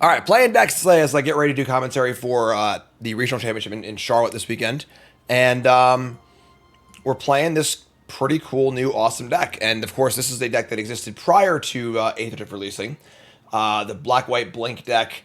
All right, playing decks today as I get ready to do commentary for the regional championship in Charlotte this weekend, and we're playing this pretty cool new awesome deck. And of course, this is a deck that existed prior to Aether releasing. The black-white Blink deck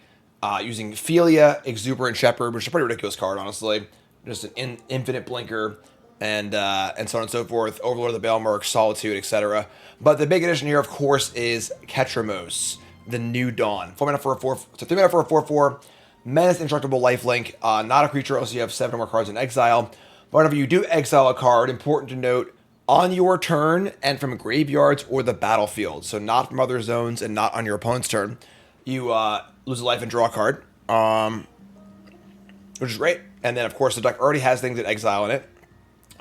using Phelia, Exuberant Shepherd, which is a pretty ridiculous card, honestly. Just an infinite blinker, and so on and so forth. Overlord of the Balemurk, Solitude, etc. But the big addition here, of course, is Ketramose, the New Dawn. 4 mana for a 4, so 3 mana for a 4/4. Menace, Indestructible, Lifelink. Not a creature, also you have 7 or more cards in exile. But whenever you do exile a card, important to note, on your turn and from graveyards or the battlefield, so not from other zones and not on your opponent's turn, you lose a life and draw a card, which is great. And then, of course, the deck already has things in exile in it.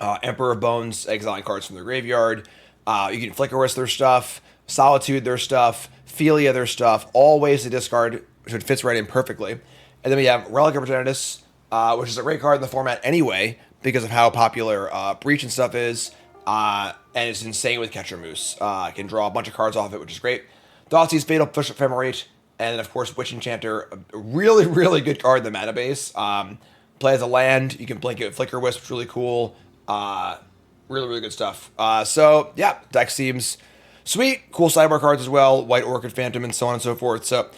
Emperor of Bones, exiling cards from their graveyard. You can Flickerwisp their stuff, Solitude their stuff, Phelia their stuff, all ways to discard, which fits right in perfectly. And then we have Relic of Progenitus, which is a great card in the format anyway, because of how popular Breach and stuff is. And it's insane with Ketramose. I can draw a bunch of cards off it, which is great. Thoughtseizes, Fatal Push, Ephemerate, and then, of course, Witch Enchanter, a really, really good card in the mana base. Play as a land. You can blink it with Flickerwisp, which is really cool. Really, really good stuff. So, yeah, deck seems sweet. Cool sideboard cards as well. White Orchid Phantom and so on and so forth. So,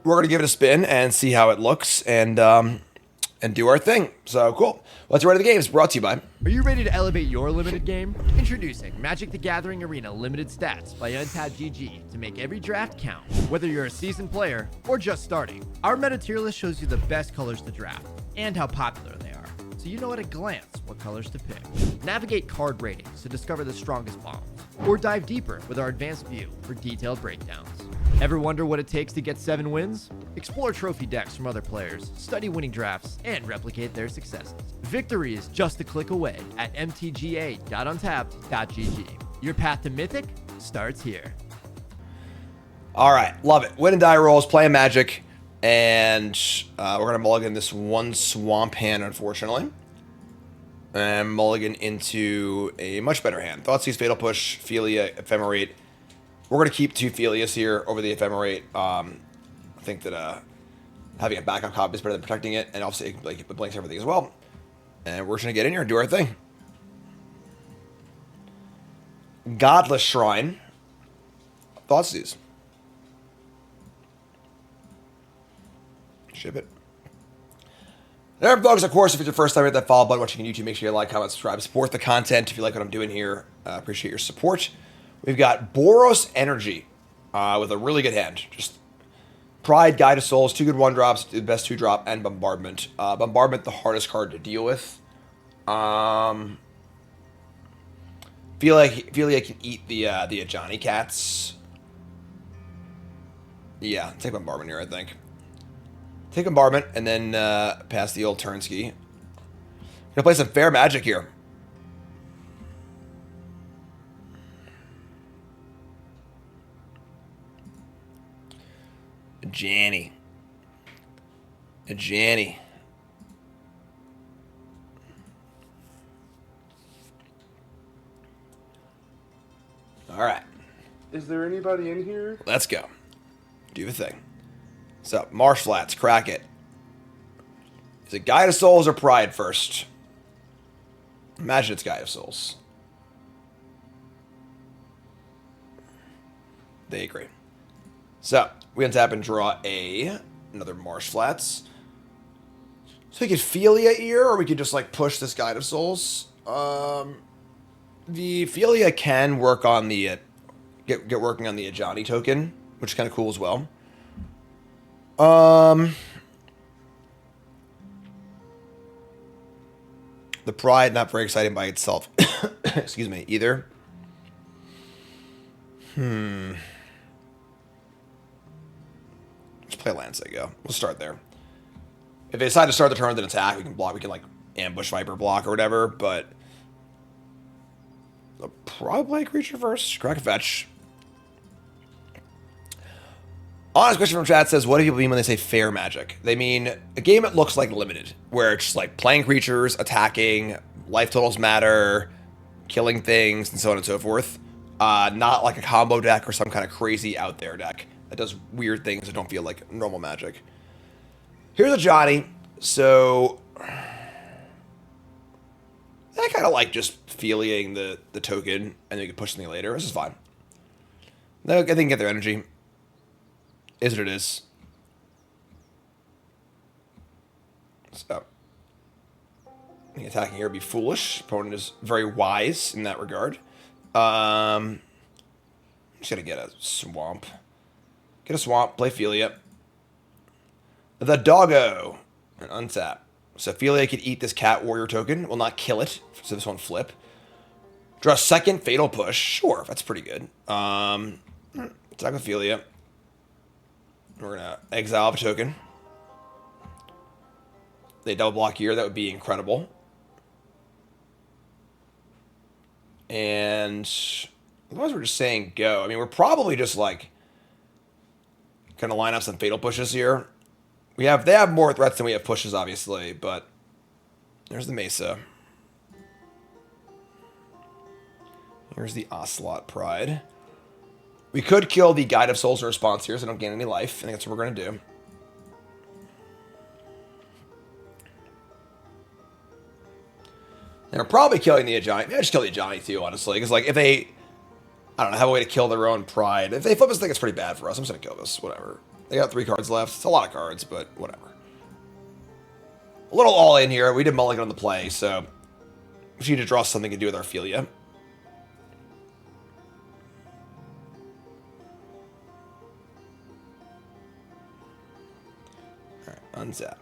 we're going to give it a spin and see how it looks and do our thing. So, cool. Let's run to the games. Brought to you by... Are you ready to elevate your limited game? Introducing Magic the Gathering Arena Limited Stats by Untapped GG to make every draft count. Whether you're a seasoned player or just starting, our meta tier list shows you the best colors to draft and how popular they are, so you know at a glance what colors to pick. Navigate card ratings to discover the strongest bombs, or dive deeper with our advanced view for detailed breakdowns. Ever wonder what it takes to get 7 wins? Explore trophy decks from other players, study winning drafts, and replicate their successes. Victory is just a click away at mtga.untapped.gg. Your path to Mythic starts here. All right, love it. Win and die rolls, playing Magic, and we're going to mulligan this one Swamp hand, unfortunately. And mulligan into a much better hand. Thoughtseize, Fatal Push, Phelia, Ephemerate. We're going to keep 2 Phelias here over the Ephemerate. I think that having a backup copy is better than protecting it, and obviously it blinks everything as well. And we're just going to get in here and do our thing. Godless Shrine. Thoughtseize. Ship it. There, folks, of course, if it's your first time hit that follow button watching on YouTube, make sure you like, comment, subscribe, support the content if you like what I'm doing here. Appreciate your support. We've got Boros Energy with a really good hand. Just Pride, Guide of Souls, 2 good 1-drops, the best 2-drop, and Bombardment. Bombardment, the hardest card to deal with. Feel like I can eat the Ajani cats. Yeah, take Bombardment here, I think. Take Bombardment and then pass the old Turnski. Gonna play some fair Magic here. Ajani. All right. Is there anybody in here? Let's go. Do the thing. So, Marsh Flats, crack it. Is it Guide of Souls or Pride first? Imagine it's Guide of Souls. They agree. So, we untap and draw another Marsh Flats. So we could Phelia here, or we could just like push this Guide of Souls. The Phelia can work on the get working on the Ajani token, which is kind of cool as well. The Pride, not very exciting by itself. Excuse me, either. Let's play Lancet, go. We'll start there. If they decide to start the turn then attack, we can block. We can like ambush Viper block or whatever. But I'll probably play a creature first. Crack a fetch. Honest question from chat says, what do people mean when they say fair Magic? They mean a game that looks like limited, where it's just like playing creatures, attacking, life totals matter, killing things, and so on and so forth. Not like a combo deck or some kind of crazy out there deck. It does weird things that don't feel like normal Magic. Here's a Johnny. So I kind of like just Pheliaing the token, and then you can push something later. This is fine. I think get their energy. Is what it is. So, I think attacking here would be foolish. Opponent is very wise in that regard. I'm just gonna get a swamp. Get a swamp. Play Phelia. The doggo. And untap. So Phelia could eat this cat warrior token. Will not kill it. So this won't flip. Draw a second fatal push. Sure, that's pretty good. Attack with Phelia. We're gonna exile a token. They double block here. That would be incredible. And otherwise, we're just saying go. I mean, we're probably just like gonna line up some fatal pushes here. They have more threats than we have pushes, obviously, but there's the Mesa. Here's the Ocelot Pride. We could kill the Guide of Souls in response here, so I don't gain any life. I think that's what we're going to do. And we're probably killing the Ajani. Maybe I just kill the Ajani too, honestly. Because, like, if they, I don't know, have a way to kill their own Pride. If they flip this thing, it's pretty bad for us. I'm just going to kill this. Whatever. They got 3 cards left. It's a lot of cards, but whatever. A little all in here. We did mulligan on the play, so we need to draw something to do with our Phelia. Untap.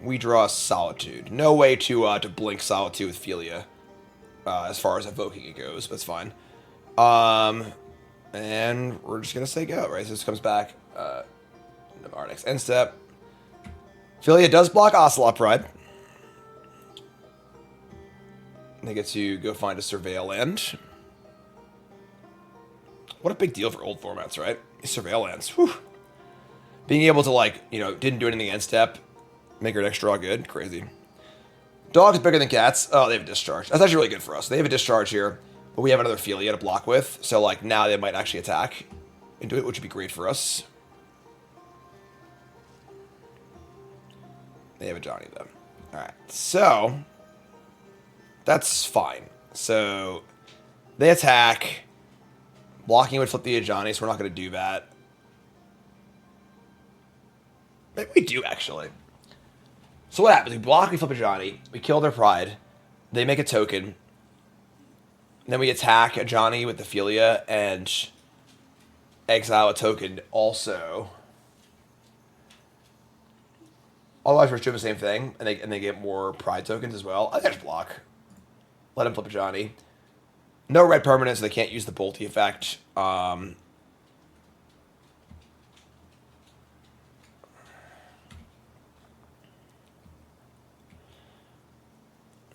We draw Solitude. No way to blink Solitude with Phelia, as far as evoking it goes, but it's fine. And we're just gonna say go, right? So this comes back our next end step. Phelia does block Ocelot Pride. They get to go find a Surveil Land. What a big deal for old formats, right? Surveil Lands. Whew. Being able to, like, you know, didn't do anything end step, make our next draw good. Crazy. Dogs bigger than cats. Oh, they have a discharge. That's actually really good for us. They have a discharge here, but we have another Phelia to block with. So, like, now they might actually attack into it, which would be great for us. They have a Johnny, though. Alright, so that's fine. So they attack. Blocking would flip the Ajani, so we're not going to do that. Maybe we do, actually. So what happens? We block, we flip a Johnny, we kill their Pride, they make a token, then we attack a Johnny with the Phelia and exile a token also. Otherwise, we're doing the same thing, and they get more Pride tokens as well. I think I just block. Let him flip a Johnny. No red permanents, so they can't use the Bolty effect.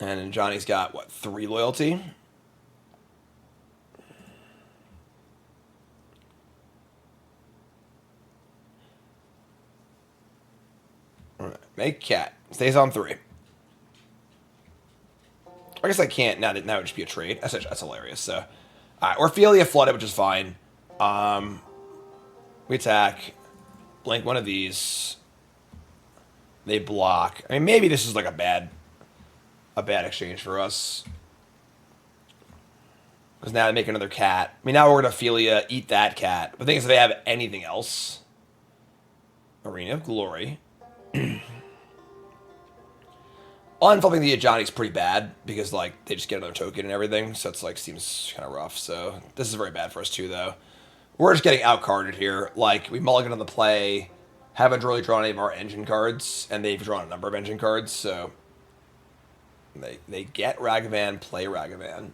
And Johnny's got, what, 3 loyalty? All right, make cat. Stays on 3. I guess I can't. Now it would just be a trade. That's hilarious. So, all right, or Phelia flooded, which is fine. We attack. Blink one of these. They block. I mean, maybe this is like a bad exchange for us. Because now they make another cat. I mean, now we're going to Phelia, eat that cat. But the thing is, if they have anything else. Arena of Glory. Unflipping the Ajani is pretty bad. Because, like, they just get another token and everything. So it's, like, seems kind of rough. So this is very bad for us, too, though. We're just getting out-carded here. Like, we mulligan on the play. Haven't really drawn any of our engine cards. And they've drawn a number of engine cards, so they get Ragavan, play Ragavan.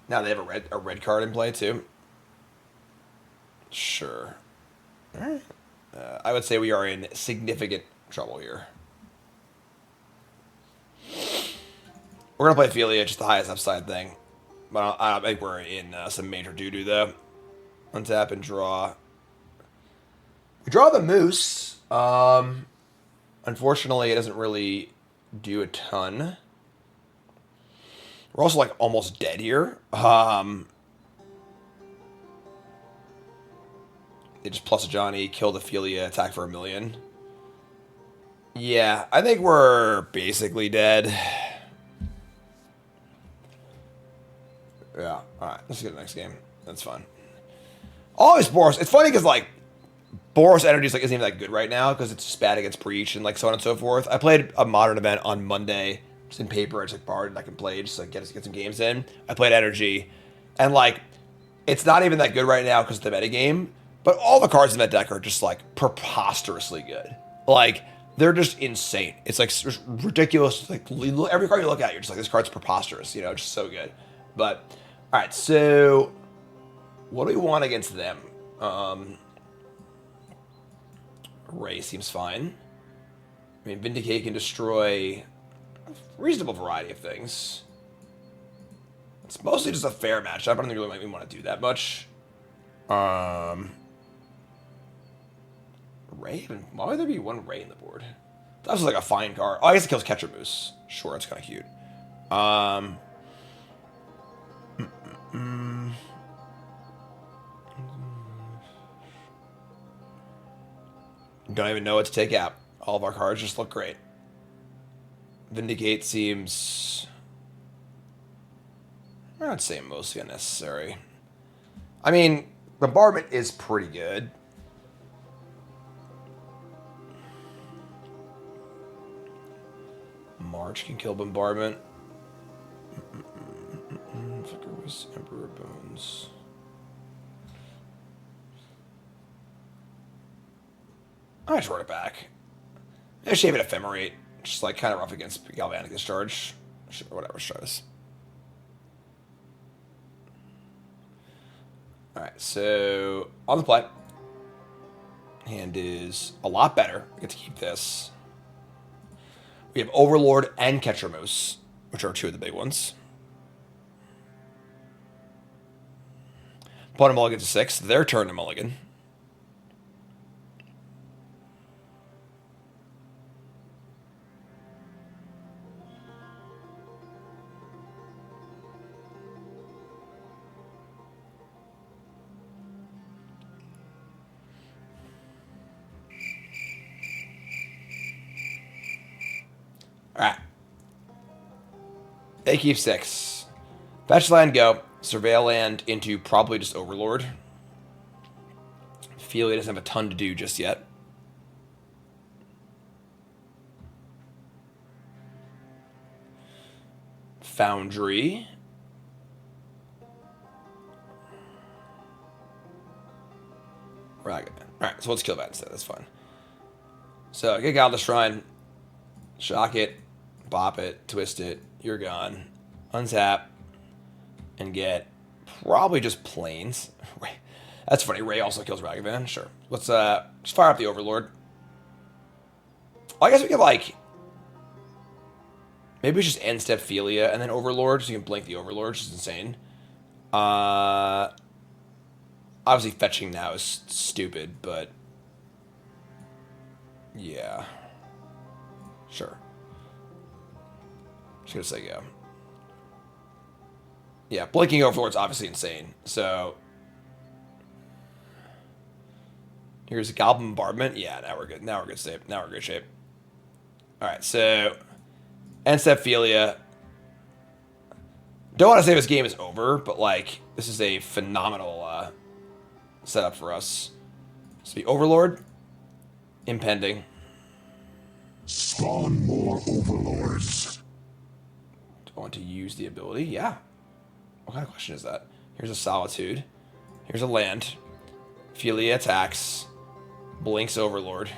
Now they have a red card in play too. Sure. All right. I would say we are in significant trouble here. We're gonna play Phelia, just the highest upside thing. But I think we're in some major doo-doo though. Untap and draw. We draw the Moose. Unfortunately, it doesn't really do a ton. We're also, like, almost dead here. They just plus a Johnny, kill the Phelia, attack for 1,000,000. Yeah, I think we're basically dead. Yeah, alright, let's get the next game. That's fine. Always Boros. It's funny because, like, Boros energy is, like, isn't even that good right now because it's just bad against Breach and, like, so on and so forth. I played a Modern event on Monday, just in paper. I just, like, borrowed and I can play, just, like, get some games in. I played energy, and, like, it's not even that good right now because of the metagame, but all the cards in that deck are just, like, preposterously good. Like, they're just insane. It's, like, just ridiculous. Like, every card you look at, you're just like, this card's preposterous, you know, just so good. But, alright, so what do we want against them? Ray seems fine. I mean, Vindicate can destroy a reasonable variety of things. It's mostly just a fair matchup. I don't think really might want to do that much. Ray? Why would there be one Ray in the board? That was like a fine card. Oh, I guess it kills Ketramose. Sure, that's kind of cute. Don't even know what to take out. All of our cards just look great. Vindicate seems, I'd say, mostly unnecessary. I mean, Bombardment is pretty good. March can kill Bombardment. Flickerwisp, Emperor Bones. I just wrote it back. I shave it Ephemerate. Just like kind of rough against Galvanic Discharge. Sure, whatever, let's try this. Alright, so on the play. Hand is a lot better. I get to keep this. We have Overlord and Ketramose, which are two of the big ones. Opponent mulligan to 6. Their turn to mulligan. Alright. They keep 6. Fetch land, go. Surveil land into probably just Overlord. Phelia doesn't have a ton to do just yet. Foundry. Right. Alright, so let's kill that instead. That's fine. So, get Godless Shrine. Shock it. Bop it. Twist it. You're gone. Untap. And get probably just planes. That's funny. Ray also kills Ragavan. Sure. Let's just fire up the Overlord. I guess we could, like, maybe we just end step Phelia and then Overlord so you can blink the Overlord, which is insane. Obviously fetching now is stupid, but yeah. Sure. Just gonna say go. Yeah, blinking Overlord's obviously insane. So here's a Goblin Bombardment. Yeah, now we're good. Now we're good shape. Now we're in good shape. Alright, so end step Phelia. Don't want to say this game is over, but like this is a phenomenal setup for us. So the Overlord impending. Spawn more Overlords. Do I want to use the ability? Yeah. What kind of question is that? Here's a Solitude. Here's a land. Phelia attacks. Blinks Overlord.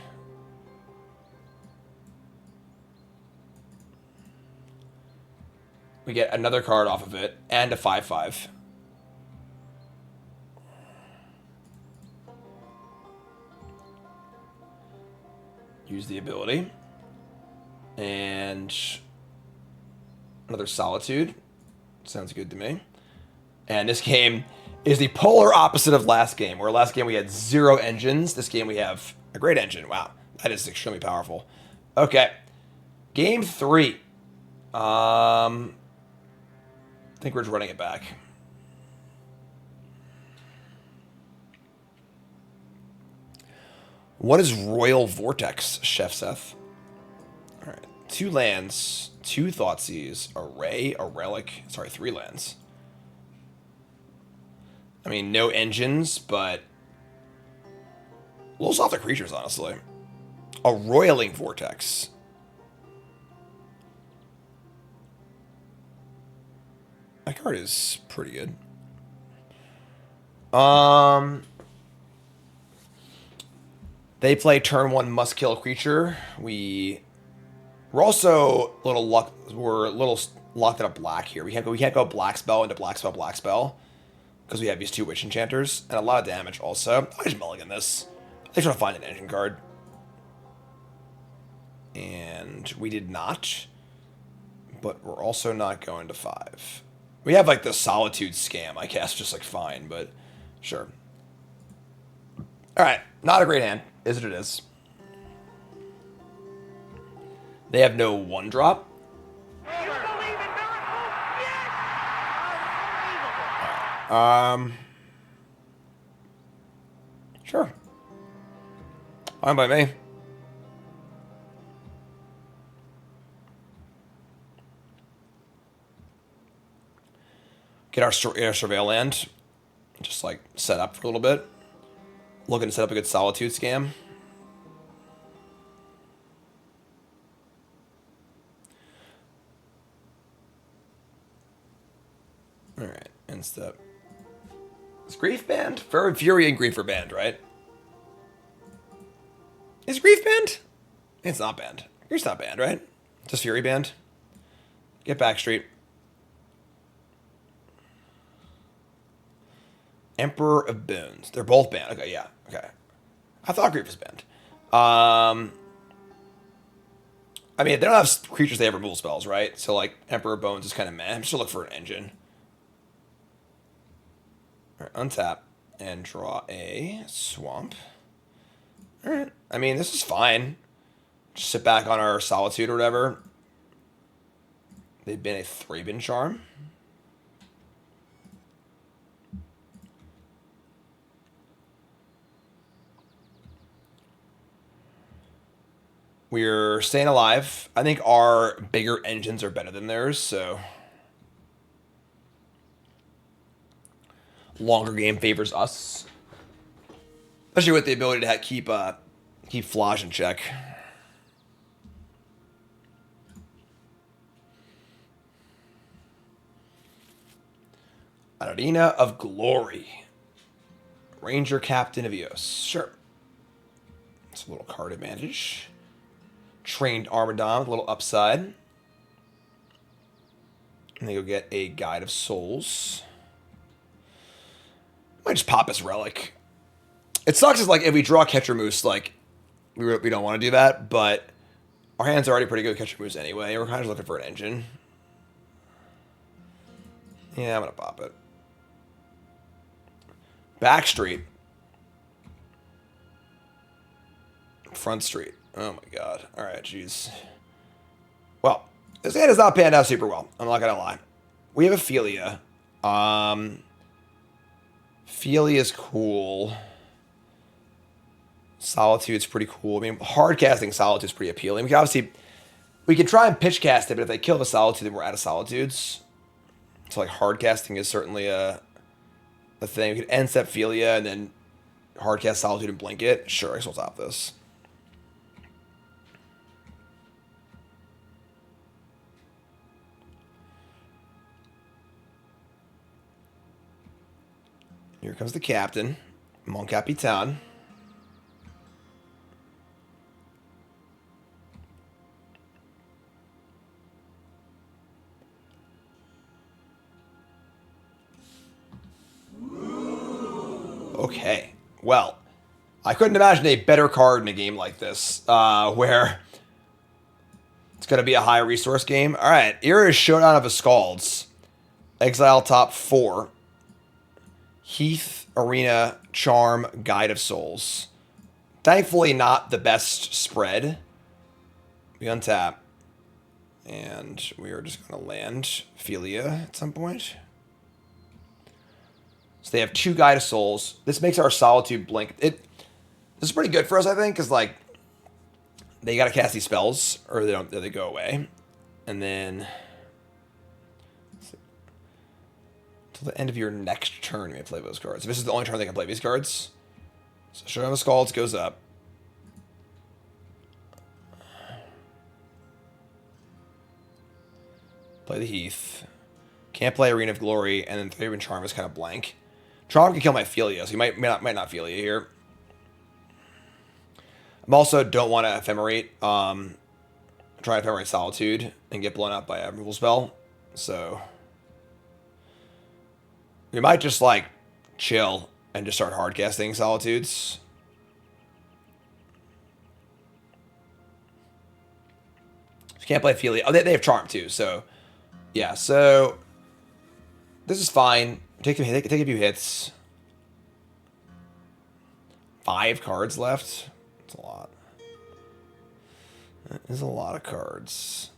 We get another card off of it, and a 5/5. Use the ability. And another Solitude. Sounds good to me. And this game is the polar opposite of last game, where last game we had 0 engines. This game we have a great engine. Wow, that is extremely powerful. Okay. Game 3. I think we're just running it back. What is Royal Vortex, Chef Seth? All right. 2 lands, 2 Thoughtseize, a Ray, a Relic. Sorry, 3 lands. I mean, no engines, but a little softer creatures, honestly. A Roiling Vortex. That card is pretty good. They play turn 1 must kill a creature. We're also a little locked in a black here. We can't go black spell into black spell because we have these 2 Witch Enchanters and a lot of damage also. I just mulligan this. They try to find an engine card. And we did not. But we're also not going to 5. We have like the Solitude scam, I guess, just like fine, but sure. Alright, not a great hand. Is what it is. They have no 1-drop. Sure. Fine by me. Get our surveil land. Just like set up for a little bit. Looking to set up a good Solitude scam. Alright, end step. Is Grief banned? Fury and Grief are banned, right? Is Grief banned? It's not banned. Grief's not banned, right? Just Fury banned. Get Backstreet. Emperor of Bones. They're both banned. Okay, yeah. Okay. I thought Grief was banned. I mean, they don't have creatures they have removal spells, right? So, like, Emperor of Bones is kind of meh. I'm still looking for an engine. Alright, untap and draw a swamp. Alright. I mean, this is fine. Just sit back on our Solitude or whatever. They've been a Thraben Charm. We're staying alive. I think our bigger engines are better than theirs, so longer game favors us. Especially with the ability to keep Flage in check. Arena of Glory. Ranger Captain of Eos. Sure. It's a little card advantage. Trained Armadon with a little upside. And then you'll get a Guide of Souls. Might just pop his Relic. It sucks is like if we draw Ketramose, like we don't want to do that, but our hand's already pretty good with Ketramose anyway. We're kind of just looking for an engine. Yeah, I'm gonna pop it. Backstreet. Front Street. Oh my god. Alright, jeez. Well, this hand has not panned out super well. I'm not gonna lie. We have a Phelia. Phelia's cool. Solitude's pretty cool. I mean, hard casting Solitude's pretty appealing. We can try and pitch cast it, but if they kill the Solitude, then we're out of Solitudes. So like hard casting is certainly a thing. We could end step Phelia and then hard cast Solitude and blink it. Sure, I guess we'll top this. Here comes the captain, Mon Capitan. Okay, well, I couldn't imagine a better card in a game like this, where it's going to be a high resource game. All right, here is Showdown of the Scalds. Exile top 4. Heath, Arena, Charm, Guide of Souls. Thankfully not the best spread. We untap. And we are just going to land Phelia at some point. So they have 2 Guide of Souls. This makes our Solitude blink. This This is pretty good for us, I think, because, like, they got to cast these spells, or they go away. And then... till the end of your next turn, you may play those cards. If this is the only turn they can play these cards. So Shadow Scalds goes up. Play the Heath. Can't play Arena of Glory, and then Thraben Charm is kind of blank. Charm can kill my Phelia, so you might not Phelia here. I'm also don't want to Ephemerate. Try to Ephemerate Solitude and get blown up by a removal spell. So we might just like chill and just start hard casting Solitudes. You can't play Phelia. Oh, they have Charm too, so yeah. So this is fine. Take a few hits. 5 cards left. That's a lot. That is a lot of cards.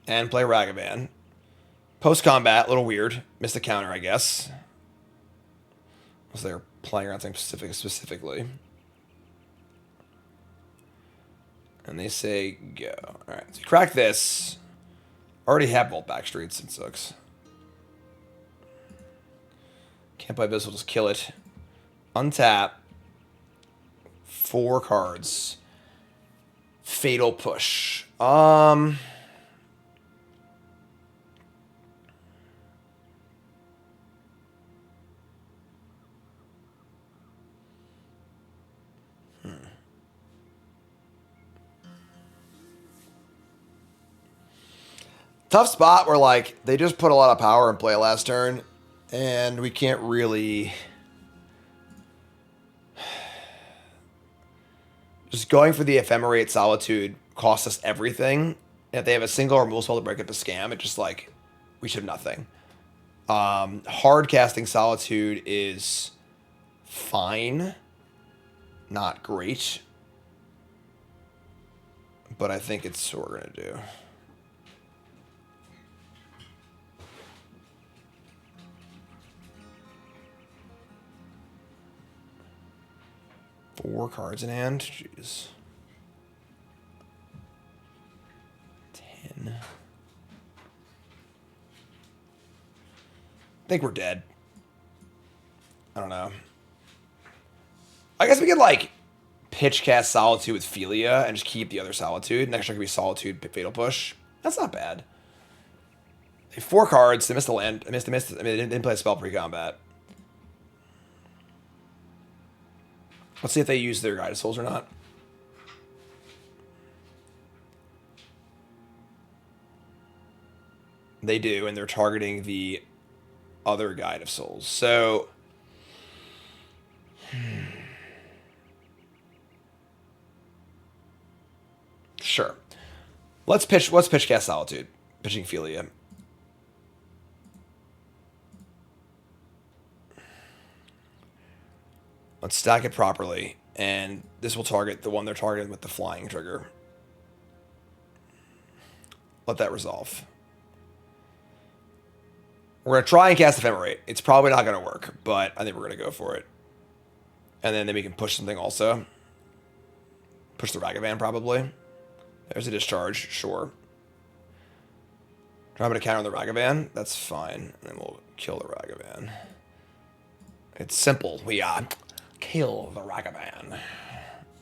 And play Ragavan. Post combat, a little weird. Missed the counter, I guess. Unless they're playing around something specifically. And they say go. Alright, so you crack this. Already have both Backstreets. It sucks. Can't play this, we'll just kill it. Untap. 4 cards. Fatal Push. Tough spot where, like, they just put a lot of power in play last turn, and we can't really... Just going for the Ephemerate Solitude costs us everything. And if they have a single removal spell to break up a scam, it's just like, we should have nothing. Hard casting Solitude is fine. Not great. But I think it's what we're going to do. Four cards in hand. Jeez. 10. I think we're dead. I don't know. I guess we could, like, pitch cast Solitude with Phelia and just keep the other Solitude. Next turn could be Solitude, Fatal Push. That's not bad. They have 4 cards. They missed the land. They didn't play a spell pre-combat. Let's see if they use their Guided Souls or not. They do, and they're targeting the other Guide of Souls. So... Sure. Let's pitch cast Solitude. Pitching Phelia. Let's stack it properly, and this will target the one they're targeting with the flying trigger. Let that resolve. We're going to try and cast Ephemerate. It's probably not going to work, but I think we're going to go for it. And then we can push something also. Push the Ragavan, probably. There's a discharge, sure. Try to counter the Ragavan. That's fine. And then we'll kill the Ragavan. It's simple. We kill the Ragavan.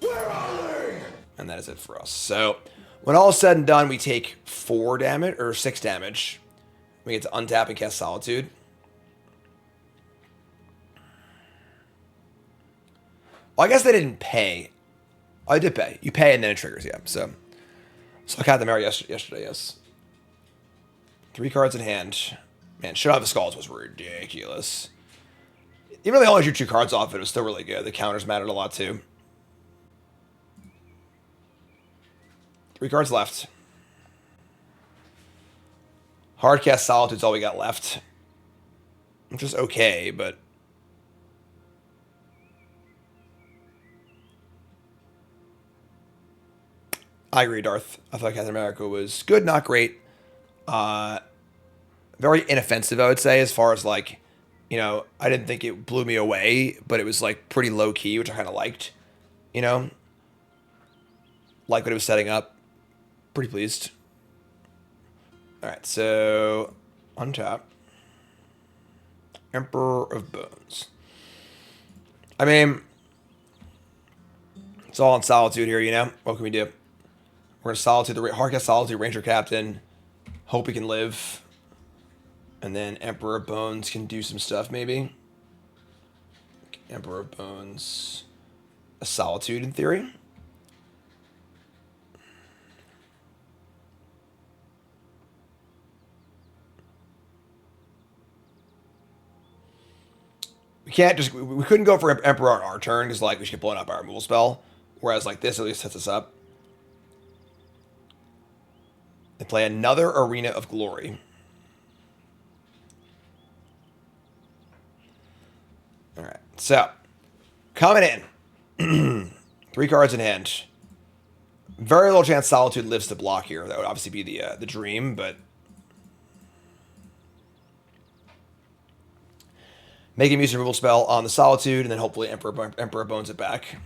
Where are they? And that is it for us. So, when all is said and done, we take 4 damage, or 6 damage. We get to untap and cast Solitude. Well, I guess they didn't pay. Oh, I did pay. You pay and then it triggers, yeah. So I caught them out yesterday, yes. 3 cards in hand. Man, Shadowy Skulls was ridiculous. Even though they only drew 2 cards off it was still really good. The counters mattered a lot too. 3 cards left. Hardcast Solitude's all we got left. Which is okay, but... I agree, Darth. I thought Captain America was good, not great. Very inoffensive, I would say, as far as, like, you know, I didn't think it blew me away, but it was, like, pretty low-key, which I kind of liked. You know? Like what it was setting up. Pretty pleased. Alright, so untap. Emperor of Bones. I mean, it's all on Solitude here, you know? What can we do? We're going to Solitude, the Hardcast Solitude, Ranger Captain. Hope he can live. And then Emperor of Bones can do some stuff, maybe. Emperor of Bones. A Solitude, in theory. We can't just... We couldn't go for Emperor on our turn, because, like, we should get blown up by our removal spell. Whereas, like, this at least sets us up. They play another Arena of Glory. Alright, so. Coming in. 3 cards in hand. Very little chance Solitude lives to block here. That would obviously be the dream, but... Make him use a removal spell on the Solitude, and then hopefully Emperor Bones it back.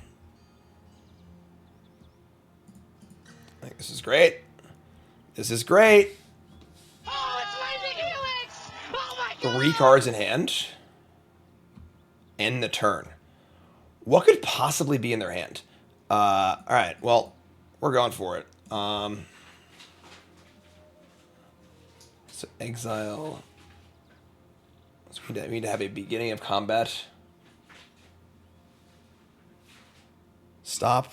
I think this is great. This is great. Oh, it's Lightning Helix! Oh my God! 3 cards in hand. End the turn. What could possibly be in their hand? Alright, well, we're going for it. So exile. So we need to have a beginning of combat. Stop.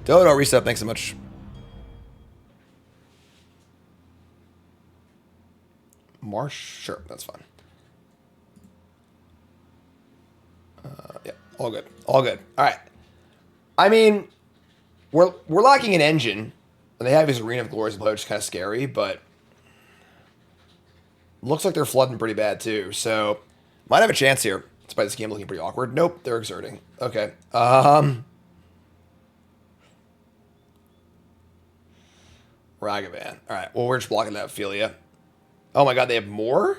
Dodo reset, thanks so much. Marsh? Sure, that's fine. Yeah, all good. All good. All right. I mean, we're lacking an engine. And they have his Arena of Glories, which is kind of scary, but looks like they're flooding pretty bad too. So might have a chance here, despite this game looking pretty awkward. Nope, they're exerting. Okay. Ragavan. All right. Well, we're just blocking that Phelia. Oh my God, they have more?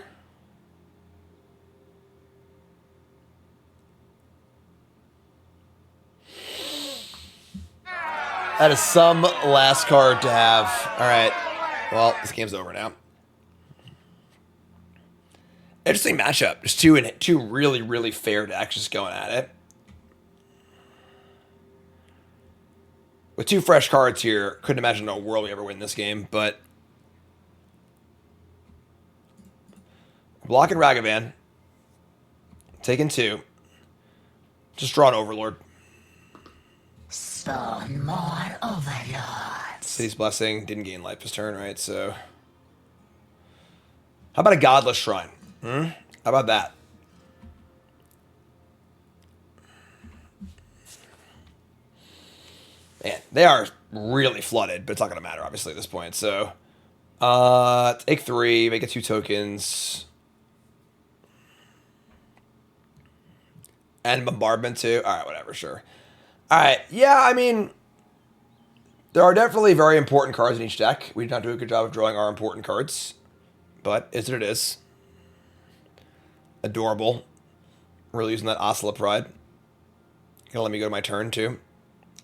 That is some last card to have. All right. Well, this game's over now. Interesting matchup. Just two really, really fair decks just going at it. With 2 fresh cards here, couldn't imagine in a world we ever win this game, but... Blocking Ragavan. Taking 2. Just draw an Overlord. Spawn more Overlords. City's Blessing. Didn't gain life this turn, right? So... How about a Godless Shrine? How about that? Man, they are really flooded, but it's not going to matter, obviously, at this point. So, take 3, make it 2 tokens. And Bombardment, too. All right, whatever, sure. All right, yeah, I mean, there are definitely very important cards in each deck. We did not do a good job of drawing our important cards, but is what it is. Adorable. Really using that Oscilla Pride. Gonna let me go to my turn, too.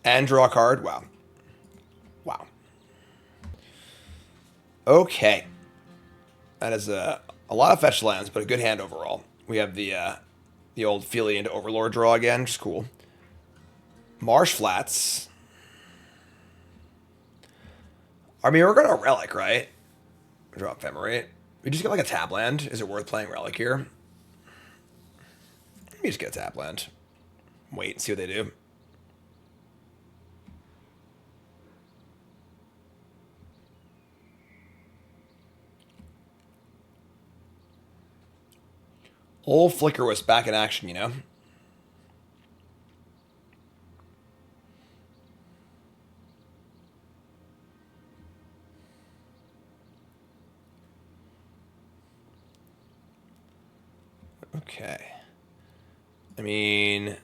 And draw a card. Wow. Wow. Okay. That is a lot of fetch lands, but a good hand overall. We have the old Phelia into Overlord draw again, which is cool. Marsh Flats. I mean, we're going to Relic, right? Draw Ephemerate. We just get like a tap land. Is it worth playing Relic here? Let me just get a tap land. Wait and see what they do. Old Flickerwisp back in action, you know? Okay. I mean...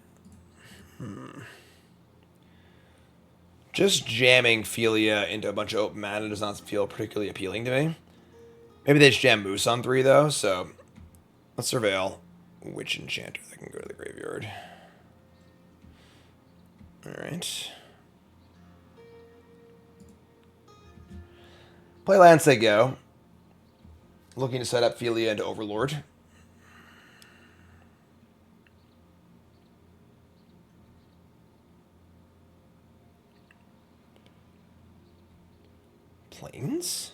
Just jamming Phelia into a bunch of open mana does not feel particularly appealing to me. Maybe they just jam Moose on 3, though, so let's surveil Witch Enchanter. That can go to the graveyard. Alright. Play lands, they go. Looking to set up Phelia into Overlord. Plains?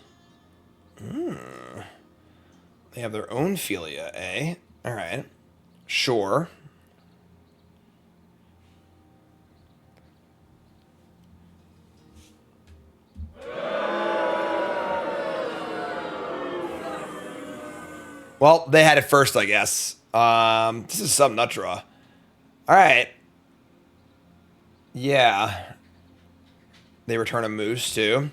They have their own Phelia, eh? Alright. Sure. Well, they had it first, I guess. This is some nut draw. Alright. Yeah. They return a Moose, too.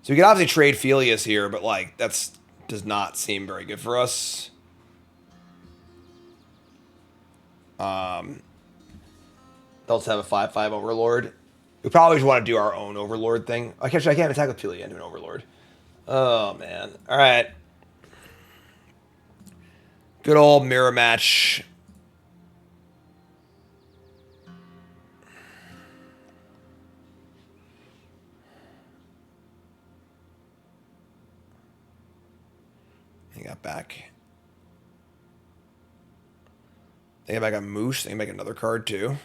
So we can obviously trade Phelias here, but, like, that's does not seem very good for us. They'll just have a 5/5 Overlord. We probably just want to do our own Overlord thing. Actually, I can't attack with Phelia into an Overlord. Oh, man. Alright. Good old mirror match. They got back. They got back a Moose. They can make another card too.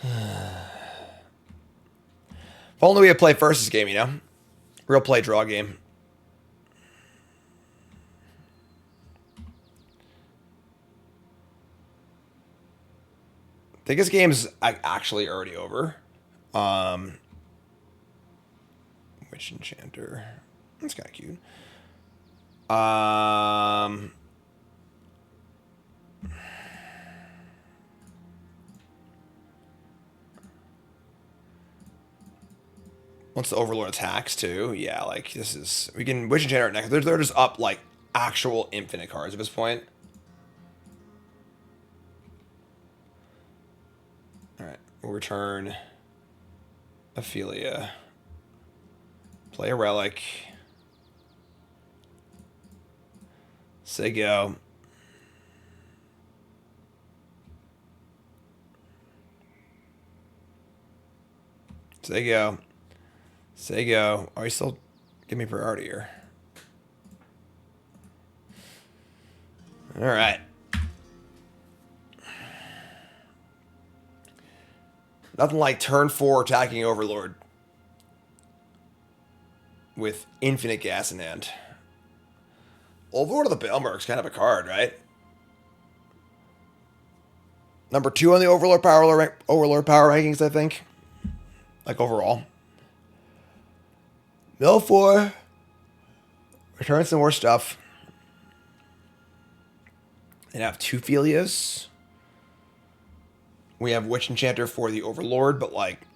If only we had played first this game, you know? Real play draw game. I think this game's actually already over. Witch Enchanter. That's kind of cute. Once the Overlord attacks too, yeah, like this is we can Witch Enchanter next. They're just up like actual infinite cards at this point. All right, we'll return Phelia. Play a Relic. Say go. Say go. Say go. Oh, you still give me priority here. All right. Nothing like turn 4 attacking Overlord with infinite gas in hand. Overlord of the Balemurk's kind of a card, right? Number 2 on the Overlord power rankings, I think. Like overall. Mill 4. Return some more stuff. And have 2 Phelias. We have Witch Enchanter for the Overlord, but like,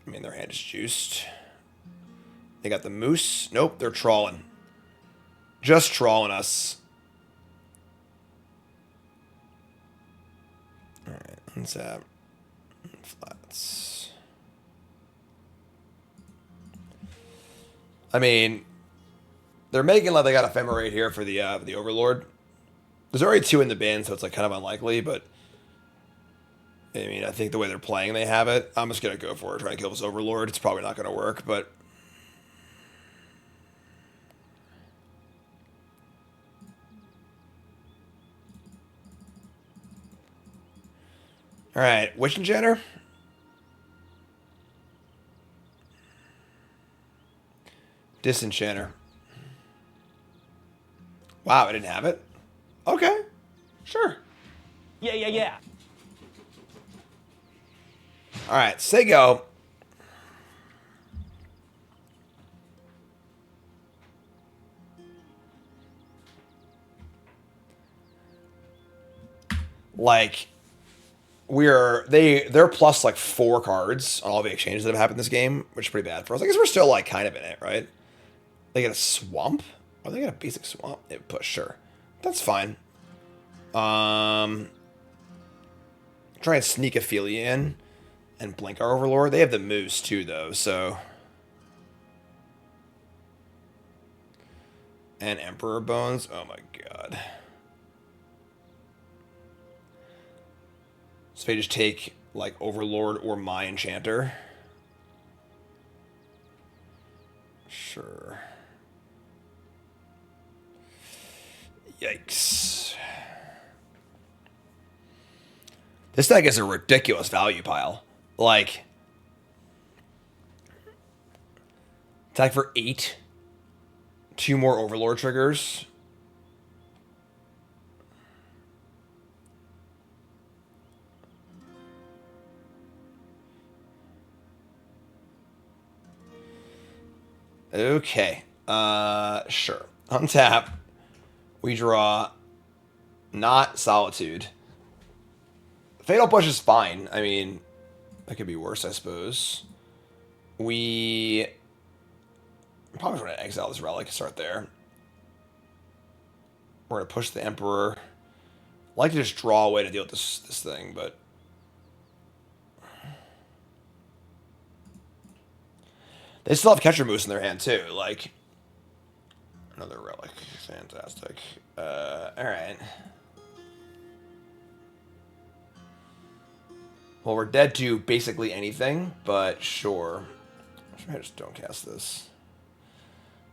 I mean, their hand is juiced. They got the Moose. Nope, they're trawling. Just trawling us. Alright, unsap. Flats. I mean, they're making like they got Ephemerate here for the Overlord. There's already 2 in the bin, so it's like kind of unlikely, but I mean, I think the way they're playing, they have it. I'm just gonna go for it, try to kill this Overlord. It's probably not gonna work, but all right, Witch Enchanter. Disenchanter. Wow, I didn't have it. Okay, sure. Yeah. All right, say go. Like, they're plus like 4 cards on all the exchanges that have happened this game, which is pretty bad for us. I guess we're still like kind of in it, right? They get a swamp? Or they get a basic swamp? They push, sure. That's fine. Try and sneak a Phelia in and blink our Overlord. They have the Moose too, though, so. And Emperor Bones. Oh my god. So they just take, like, Overlord or my Enchanter. Sure. Yikes. This deck is a ridiculous value pile. Like, attack for 8. 2 more Overlord triggers. Okay. Sure. Untap. We draw not Solitude. Fatal Push is fine. I mean, that could be worse, I suppose. We probably want to exile this Relic and start there. We're going to push the Emperor. I'd like to just draw a way to deal with this thing, but... They still have Ketramose in their hand, too. Like, another Relic. Fantastic. Alright. Well, we're dead to basically anything, but sure. I just don't cast this.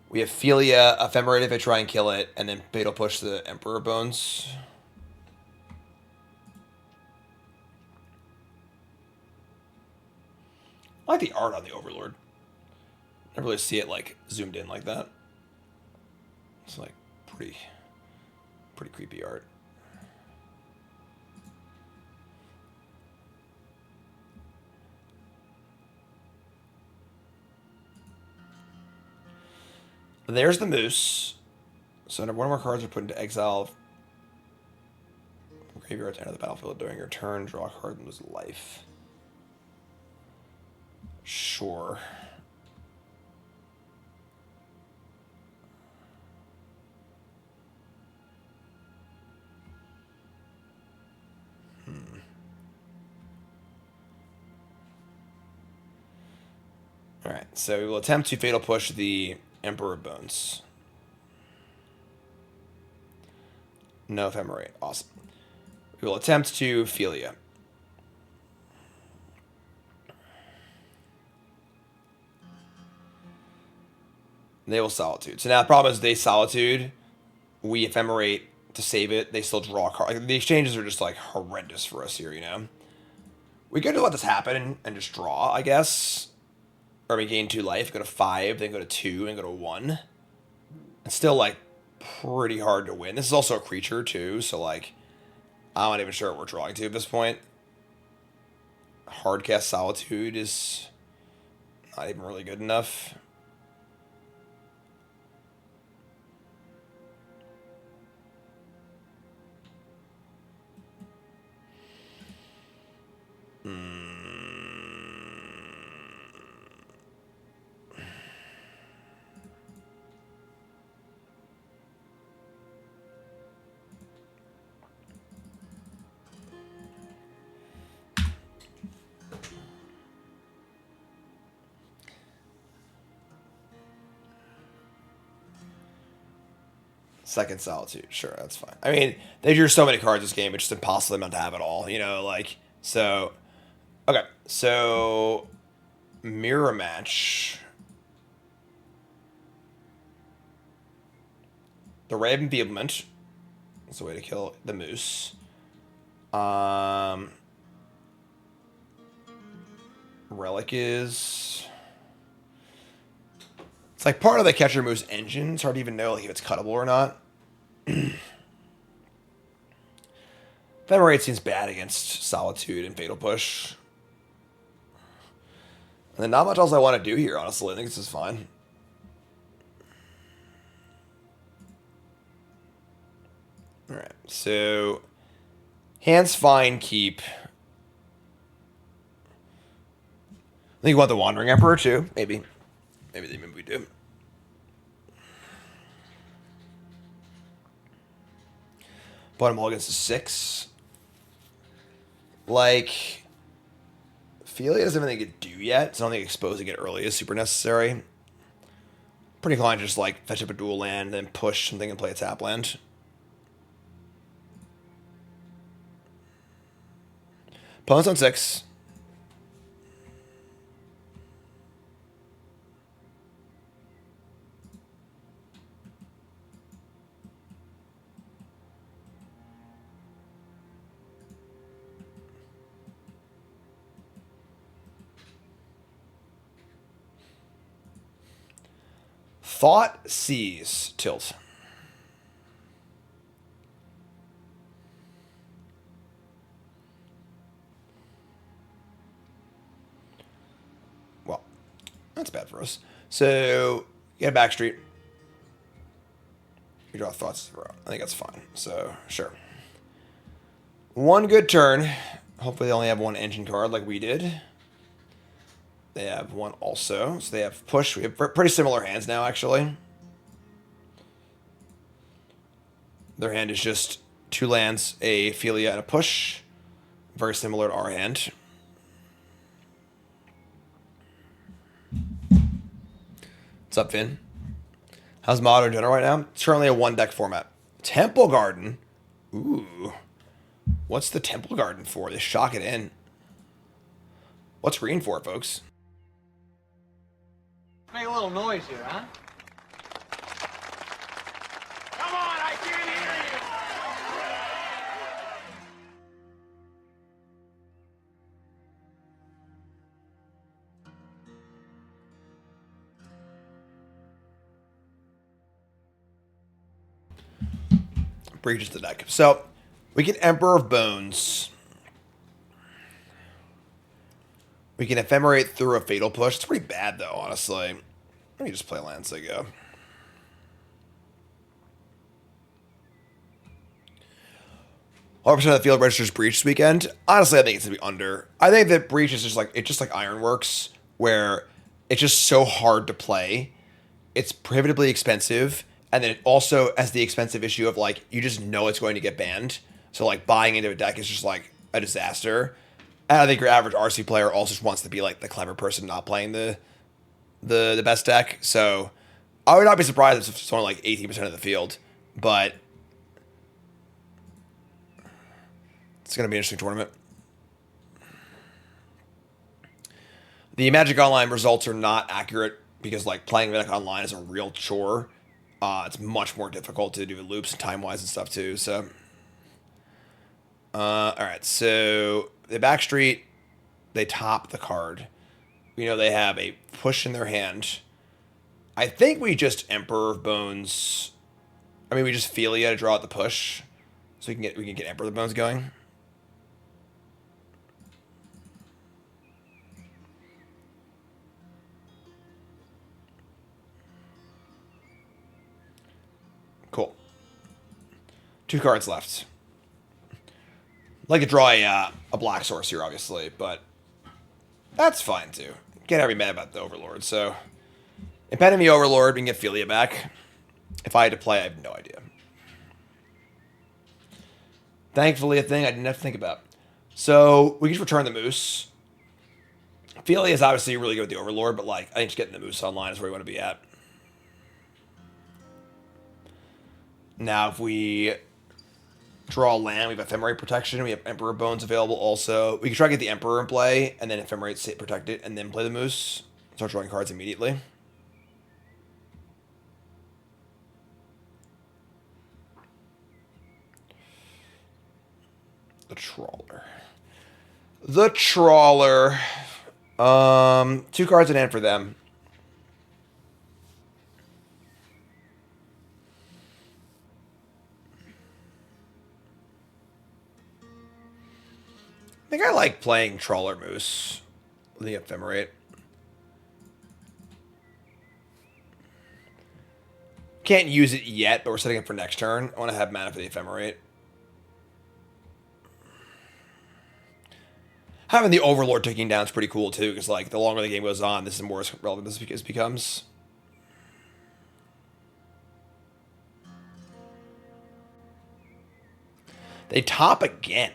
We have Phelia, Ephemerate if I try and kill it, and then Fatal Push the Emperor Bones. I like the art on the Overlord. Never really see it, like, zoomed in like that. It's, like, pretty creepy art. There's the Moose. So one of our cards are put into exile. Graveyard to enter the battlefield during your turn. Draw a card and lose life. Sure. Alright, so we will attempt to Fatal Push the Emperor Bones. No Ephemerate. Awesome. We will attempt to Phelia. They will Solitude. So now the problem is they Solitude. We Ephemerate to save it. They still draw a card. Like, the exchanges are just, like, horrendous for us here, you know? We could just let this happen and just draw, I guess. Or we gain 2 life, go to 5, then go to 2, and go to 1. It's still, like, pretty hard to win. This is also a creature, too, so, like, I'm not even sure what we're drawing to at this point. Hardcast Solitude is not even really good enough. Second Solitude. Sure, that's fine. I mean, they drew so many cards this game, it's just impossible not to have it all, you know, like, so... Okay, so... Mirror Match. The Ray of Enfeeblement. That's a way to kill the Moose. Relic is... It's like part of the Ketramose engine. It's hard to even know, like, if it's cuttable or not. Ephemerate seems bad against Solitude and Fatal Push. And then not much else I want to do here, honestly. I think this is fine. Alright, so... Hand's fine, keep. I think you want the Wandering Emperor, too. Maybe. Maybe we do. Bottom all against a 6. Like, Phelia doesn't have anything to do yet, so I don't think exposing it early is super necessary. Pretty inclined to just like fetch up a dual land, then push something and play a tap land. Opponent's on 6. Thoughtseize tilt. Well, that's bad for us. So, you get a Backstreet. You draw Thoughts. I think that's fine. So, sure. One good turn. Hopefully they only have one engine card like we did. They have one also. So they have push. We have pretty similar hands now, actually. Their hand is just 2 lands, a Phelia, and a push. Very similar to our hand. What's up, Finn? How's Modern General right now? It's currently a 1-deck format. Temple Garden. Ooh. What's the Temple Garden for? They shock it in. What's green for, folks? Make a little noise here, huh? Come on, I can't hear Breaches the deck. So, we get Emperor of Bones. We can Ephemerate through a Fatal Push. It's pretty bad, though, honestly. Let me just play lands, I go. % of the field registers Breach this weekend. Honestly, I think it's going to be under. I think that Breach is just like Ironworks, where it's just so hard to play. It's prohibitively expensive. And then it also has the expensive issue of, like, you just know it's going to get banned. So, like, buying into a deck is just, like, a disaster. And I think your average RC player also just wants to be, like, the clever person not playing the best deck. So, I would not be surprised if it's only, like, 18% of the field. But it's going to be an interesting tournament. The Magic Online results are not accurate because, like, playing Magic Online is a real chore. It's much more difficult to do loops and time-wise and stuff, too. So, all right. So, the Backstreet, they top the card. We know they have a push in their hand. I think we just Emperor of Bones. I mean, we just Phelia to draw out the push, so we can get Emperor of Bones going. Cool. 2 cards left. I'd like to draw a black source here, obviously, but that's fine too. Can't ever be mad about the Overlord. So, impending the Overlord, we can get Phelia back. If I had to play, I have no idea. Thankfully, a thing I didn't have to think about. So, we can just return the Moose. Phelia is obviously really good with the Overlord, but like, I think just getting the Moose online is where we want to be at. Now, if we draw land, we have Ephemerate protection, we have Emperor Bones available also. We can try to get the Emperor in play, and then Ephemerate protect it, and then play the Moose. Start drawing cards immediately. The Trawler. The Trawler. 2 cards in hand for them. I think I like playing Trawler Moose with the Ephemerate. Can't use it yet, but we're setting it for next turn. I want to have mana for the Ephemerate. Having the Overlord ticking down is pretty cool too, because like the longer the game goes on, this is more relevant this becomes. They top again.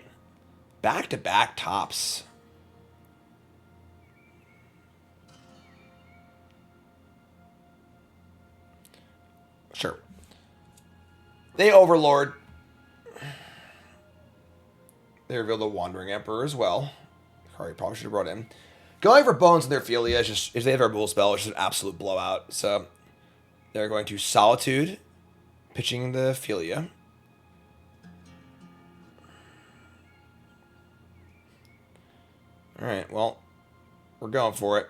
Back-to-back tops. They Overlord. They revealed the Wandering Emperor as well. Card probably should have brought in. Going for Bones in their Phelia is just, if they have a rule spell, it's just an absolute blowout. So they're going to Solitude, pitching the Phelia. Alright, well, we're going for it.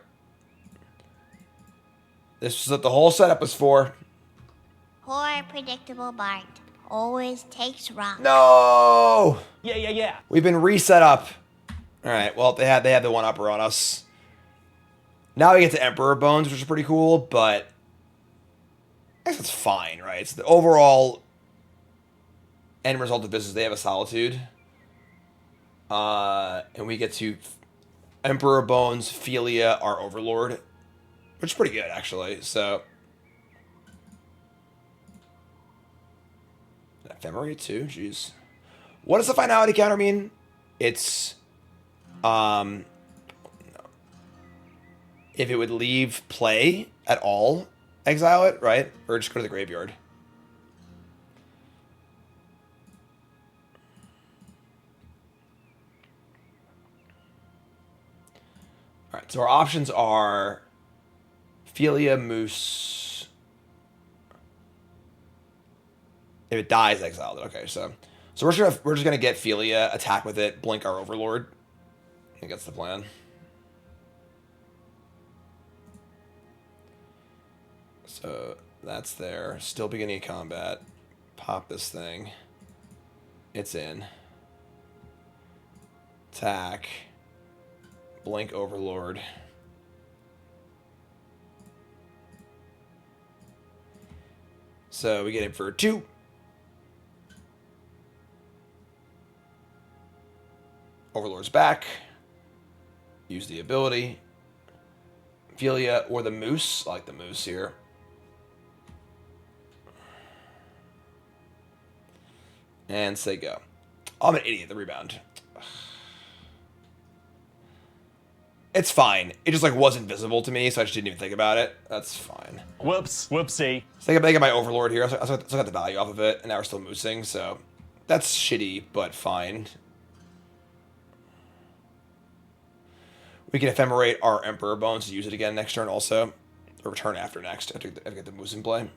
This is what the whole setup was for. Poor predictable Bart. Always takes wrong. No! Yeah. We've been reset up. Alright, well, they had the one-upper on us. Now we get to Emperor Bones, which is pretty cool, but I guess it's fine, right? It's the overall end result of this is they have a Solitude. And we get to Emperor Bones, Phelia, our Overlord, which is pretty good, actually. So Ephemerate too, jeez. What does the finality counter mean? It's if it would leave play at all, exile it, right? Or just go to the graveyard. Alright, so our options are Phelia, Moose. If it dies, exile it. Okay, so we're just gonna get Phelia, attack with it, blink our Overlord. I think that's the plan. So that's there. Still beginning of combat. Pop this thing. It's in. Attack. Blink Overlord. So we get it for 2. Overlord's back. Use the ability. Phelia or the Moose. I like the Moose here. And say go. Oh, I'm an idiot. The rebound. It's fine. It just like wasn't visible to me, so I just didn't even think about it. That's fine. Whoopsie. So I got my Overlord here. I still got the value off of it, and now we're still moosing, so that's shitty, but fine. We can Ephemerate our Emperor Bones to use it again next turn also. Or return after next. I have to get the moose in play.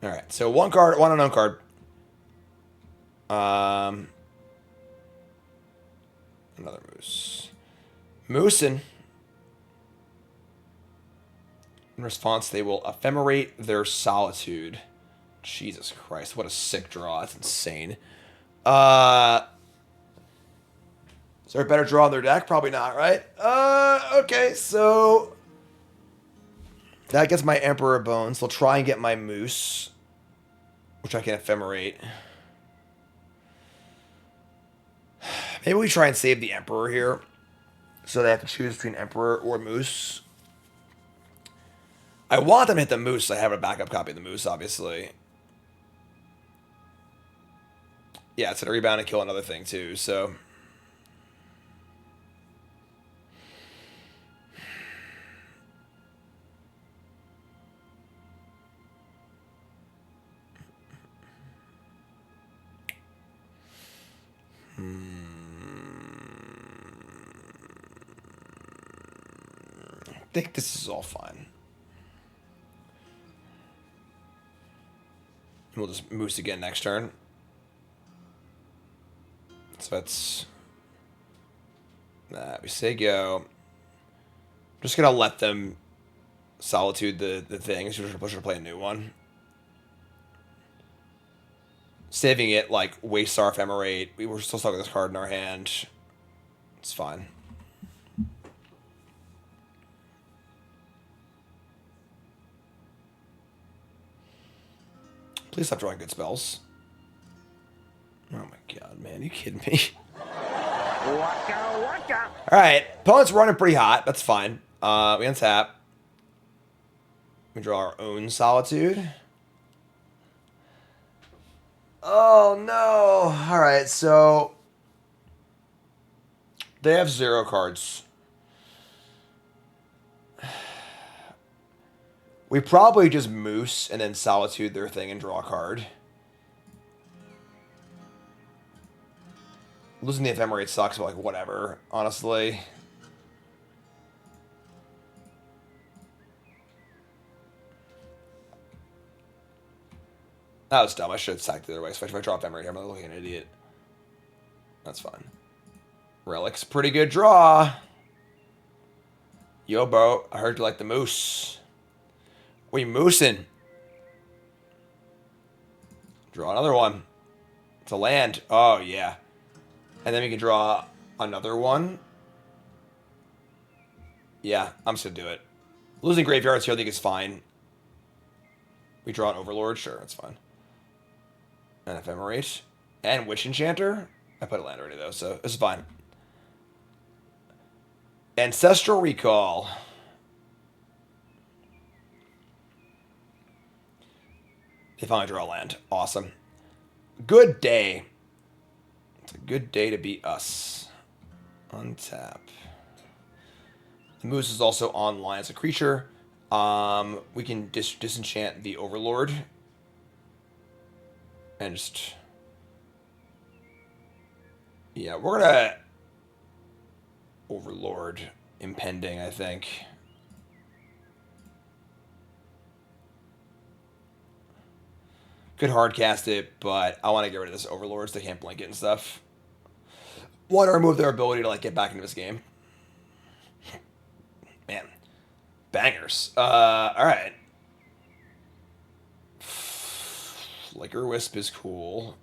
Alright, so one unknown card. Another moose. Moosin. In response, they will Ephemerate their Solitude. Jesus Christ, what a sick draw. That's insane. Is there a better draw in their deck? Probably not, right? Okay, so that gets my Emperor Bones. They'll try and get my Moose, which I can Ephemerate. Maybe we try and save the Emperor here. So they have to choose between Emperor or Moose. I want them to hit the Moose, so I have a backup copy of the Moose, obviously. Yeah, it's a rebound and kill another thing, too, so... I think this is all fine. We'll just moose again next turn. So that's that. We say go. I'm just gonna let them Solitude the thing. So we're gonna push her to play a new one. Saving it like waste our Ephemerate. We were still stuck with this card in our hand. It's fine. Please stop drawing good spells. Oh my god, man. Are you kidding me? Alright. Opponent's running pretty hot. That's fine. We untap. We draw our own Solitude. Oh no. Alright, so they have 0 cards. We probably just Moose and then Solitude their thing and draw a card. Losing the Ephemerate sucks, but like whatever, honestly. That was dumb. I should have sacked the other way, especially if I draw Ephemerate here. I'm not looking at an idiot. That's fine. Relic's pretty good draw. Yo, bro. I heard you like the moose. We moosing. Draw another one. It's a land. Oh, yeah. And then we can draw another one. Yeah, I'm just going to do it. Losing graveyards here I think is fine. We draw an Overlord. Sure, that's fine. And Ephemerate. And Witch Enchanter. I put a land already, though, so it's fine. Ancestral Recall. They finally draw a land. Awesome. Good day. It's a good day to beat us. Untap. The Moose is also online as a creature. We can disenchant the Overlord. And just... Yeah, we're gonna... Overlord impending, I think. Could hardcast it, but I want to get rid of this Overlord so they can't blink it and stuff. Want to remove their ability to like get back into this game. Man. Bangers. Alright. Flickerwisp is cool.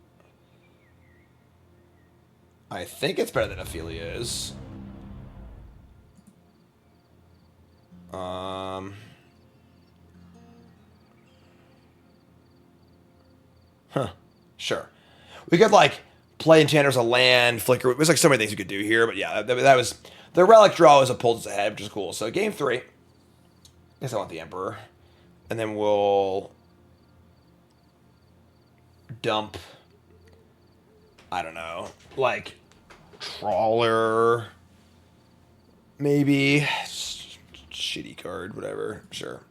I think it's better than Phelia is. Sure. We could, like, play Enchanter as a land, Flicker. There's, like, so many things we could do here, but yeah, that was... The Relic draw was a pulled us ahead, which is cool. So, game 3. I guess I want the Emperor. And then we'll... dump... I don't know. Like, Trawler... Maybe... Shitty card, whatever. Sure.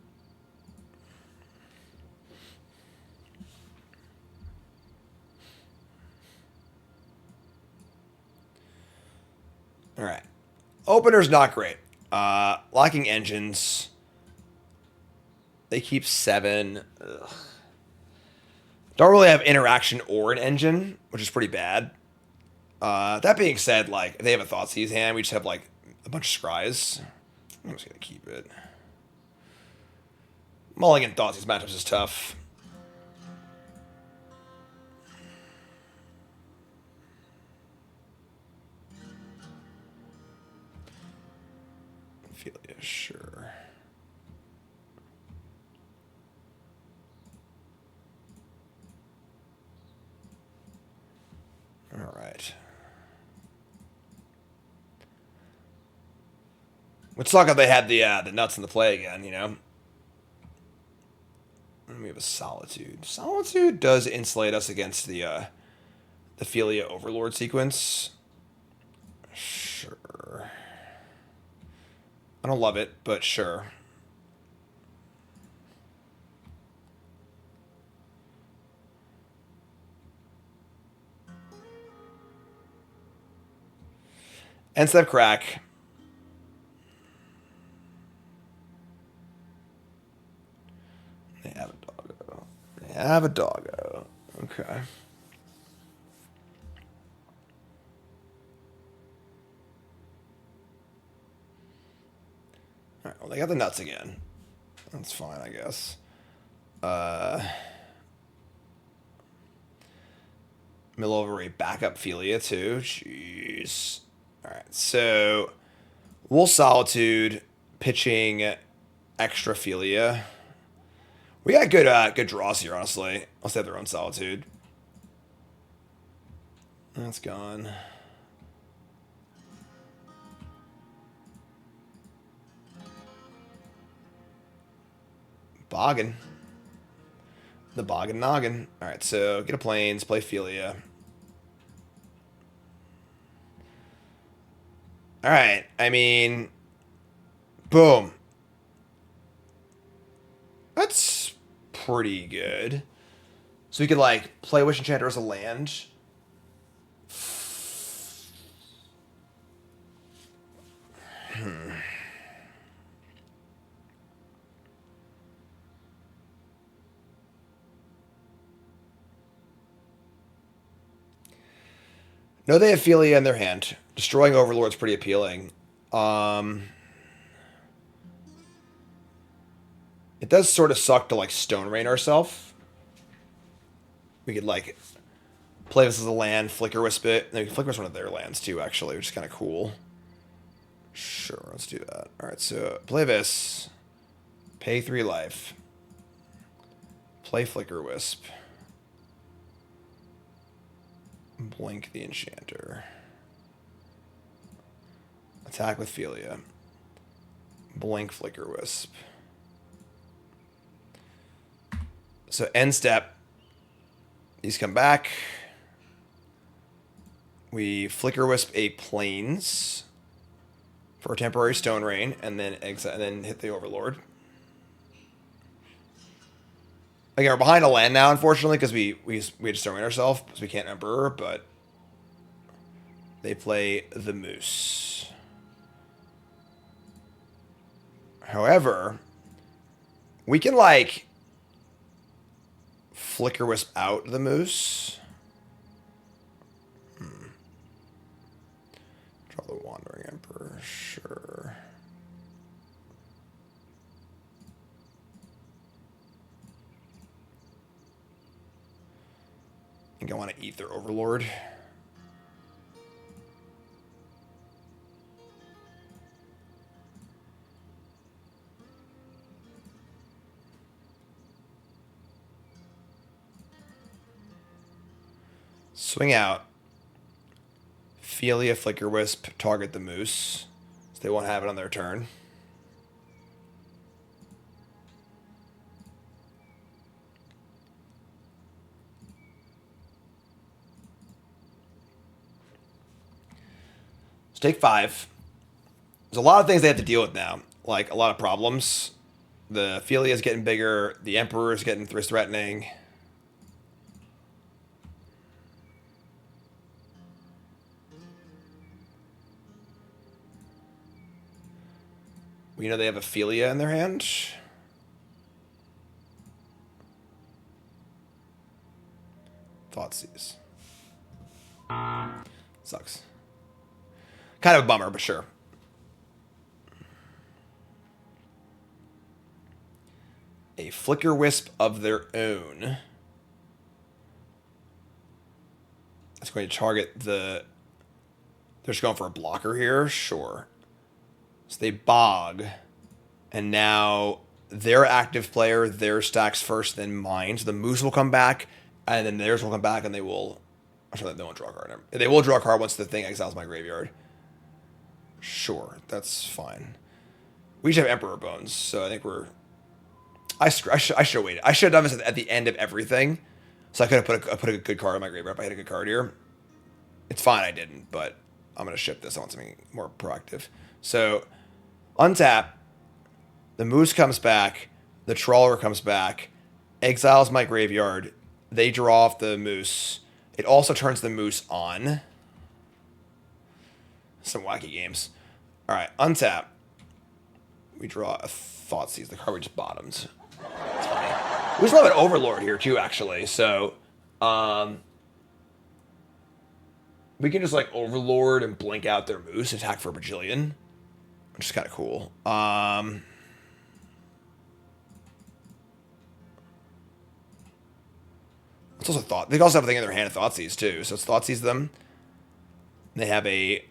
Alright. Opener's not great. Locking engines. They keep 7. Ugh. Don't really have interaction or an engine, which is pretty bad. That being said, like, if they have a Thoughtseize hand, we just have, like, a bunch of scries. I'm just going to keep it. Mulligan Thoughtseize matchups is tough. Phelia, sure. All right. Would suck if they had the nuts in the play again, you know? And we have a Solitude. Solitude does insulate us against the Phelia Overlord sequence. Sure. I don't love it, but sure. End step crack. They have a doggo. They have a doggo. Okay. Alright, well, they got the nuts again. That's fine, I guess. Middle over a backup Phelia, too. Jeez. Alright, so we'll Solitude, pitching extra Phelia. We got good draws here, honestly. I'll say their own Solitude. That's gone. Boggin. The Boggin Noggin. Alright, so get a Plains, play Phelia. Alright, I mean... Boom. pretty good. So we could like play Witch Enchanter as a land. No, they have Phelia in their hand. Destroying Overlord's pretty appealing. It does sort of suck to like Stone Rain ourselves. We could like play this as a land, Flickerwisp it. And then we can Flickerwisp one of their lands too, actually, which is kind of cool. Sure, let's do that. Alright, so play this. Pay 3 life. Play Flickerwisp. Blink the Enchanter. Attack with Phelia. Blink Flickerwisp. So end step. These come back. We Flickerwisp a Plains for a temporary Stone Rain, and then exile, and then hit the Overlord. Again, we're behind a land now, unfortunately, because we had to Stone Rain ourselves, because we can't Emperor, but they play the Moose. However, we can like Flickerwisp out the Moose. Draw the Wandering Emperor, sure. I think I want to eat their Overlord. Swing out. Phelia, Flickerwisp, target the Moose. So they won't have it on their turn. So take 5. There's a lot of things they have to deal with now. Like, a lot of problems. The Phelia is getting bigger. The Emperor is getting threatening. We know they have a Phelia in their hand. Thoughtseize. Sucks. Kind of a bummer, but sure. A Flickerwisp of their own. That's going to target the... They're just going for a blocker here? Sure. So they bog, and now their active player, their stacks first, then mine. So the Moose will come back, and then theirs will come back, and they will... Actually, they won't draw a card. They will draw a card once the thing exiles my graveyard. Sure, that's fine. We just have Emperor Bones, so I think we're... I should have waited. I should have done this at the end of everything, so I could have put a good card on my graveyard if I had a good card here. It's fine I didn't, but I'm going to ship this. I want something more proactive. So... Untap, the Moose comes back, the Trawler comes back, exiles my graveyard, they draw off the Moose. It also turns the Moose on. Some wacky games. Alright, untap. We draw a Thoughtseize, the card we just bottomed. That's funny. We still have an Overlord here too, actually, so... we can just like Overlord and blink out their Moose, attack for a bajillion. Which is kind of cool. It's also they also have a thing in their hand of Thoughtseize too. So it's Thoughtseize them. They have a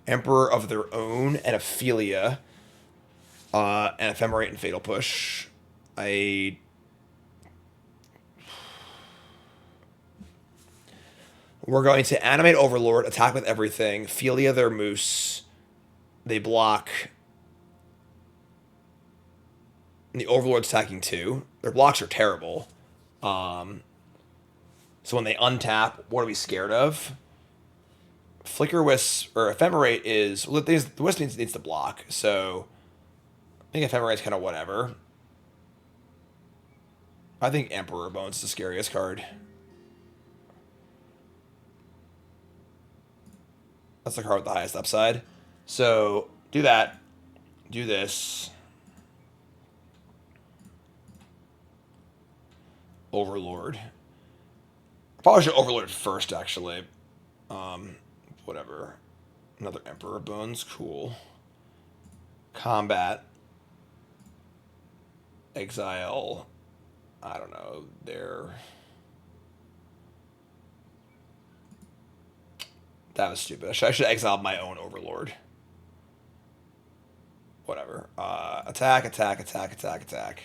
Emperor of their own and a Phelia. And Ephemerate and Fatal Push. We're going to animate Overlord, attack with everything, Phelia their Moose. They block. And the Overlord's attacking too. Their blocks are terrible. So when they untap, what are we scared of? Flickerwisp, or Ephemerate is... Well, the Wisp needs to block, so... I think Ephemerate's kind of whatever. I think Emperor Bones is the scariest card. That's the card with the highest upside. So do that. Do this. Overlord. Probably should Overlord first, actually. Whatever. Another Emperor Bones. Cool. Combat. Exile. I don't know. That was stupid. I should exile my own Overlord. Whatever. Attack, attack, attack, attack, attack.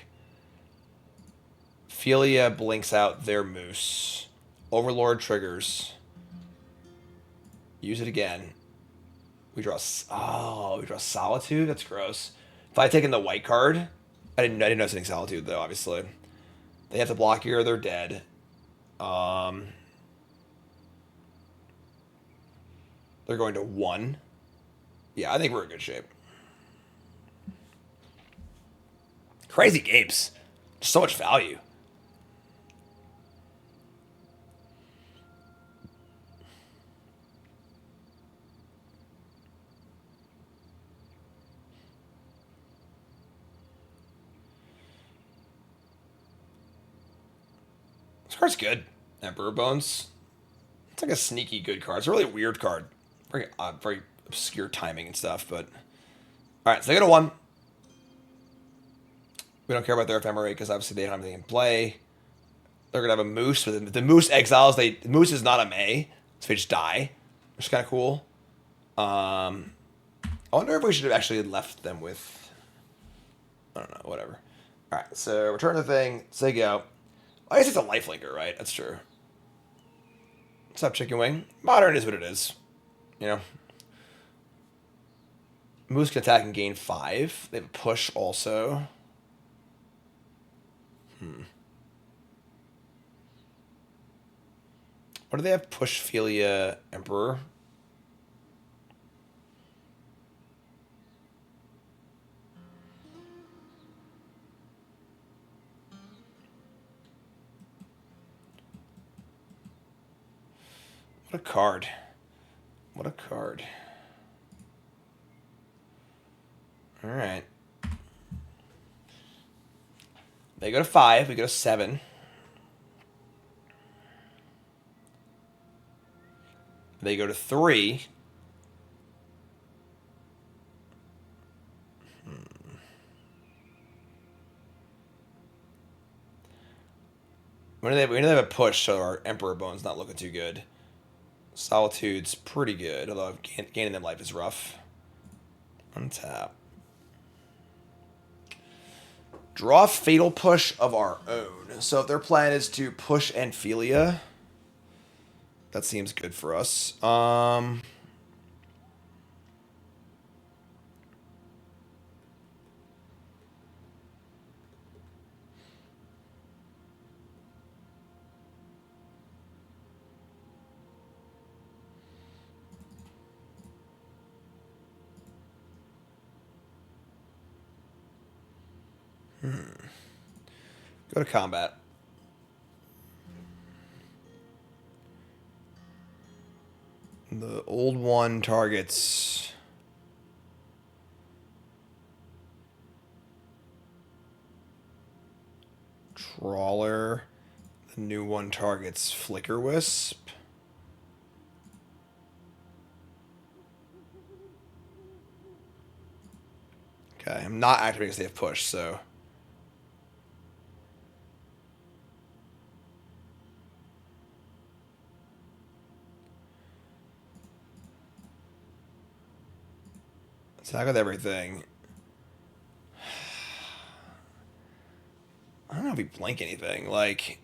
Phelia blinks out their Moose. Overlord triggers. Use it again. We draw... Oh, we draw Solitude? That's gross. If I had taken the white card... I didn't know I was hitting Solitude, though, obviously. They have to block here or they're dead. They're going to 1. Yeah, I think we're in good shape. Crazy games. So much value. This card's good. Emperor Bones. It's like a sneaky good card. It's a really weird card. Very odd, very obscure timing and stuff, but... Alright, so they go to 1. We don't care about their Ephemerate because obviously they don't have anything in play. They're going to have a Moose. But if the Moose exiles, the Moose is not a May, so they just die, which is kind of cool. I wonder if we should have actually left them with... I don't know, whatever. Alright, so return the thing. So they go. I guess it's a lifelinker, right? That's true. What's up, Chicken Wing? Modern is what it is. You know? Moose can attack and gain 5. They have a push also. What do they have? Push, Phelia, Emperor. What a card. What a card. Alright. They go to 5. We go to 7. They go to 3. We know they have a push, so our Emperor Bone's not looking too good. Solitude's pretty good, although gaining them life is rough. Untap. Draw Fatal Push of our own. So if their plan is to push Phelia, that seems good for us. Go to combat. The old one targets Trawler. The new one targets Flickerwisp. Okay, I'm not activating because they have push, so... Attack with everything. I don't know if we blink anything. Like...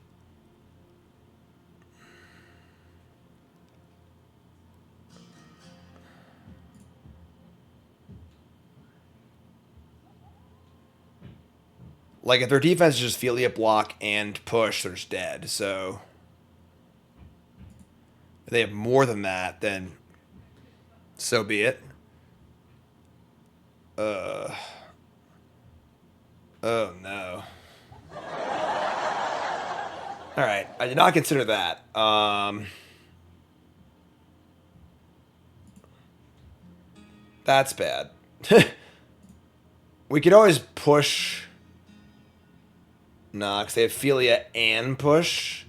Like, if their defense is just Phelia block and push, they're just dead. So... If they have more than that, then... So be it. Oh no. All right, I did not consider that. That's bad. We could always push. Nah, because they have Phelia and push.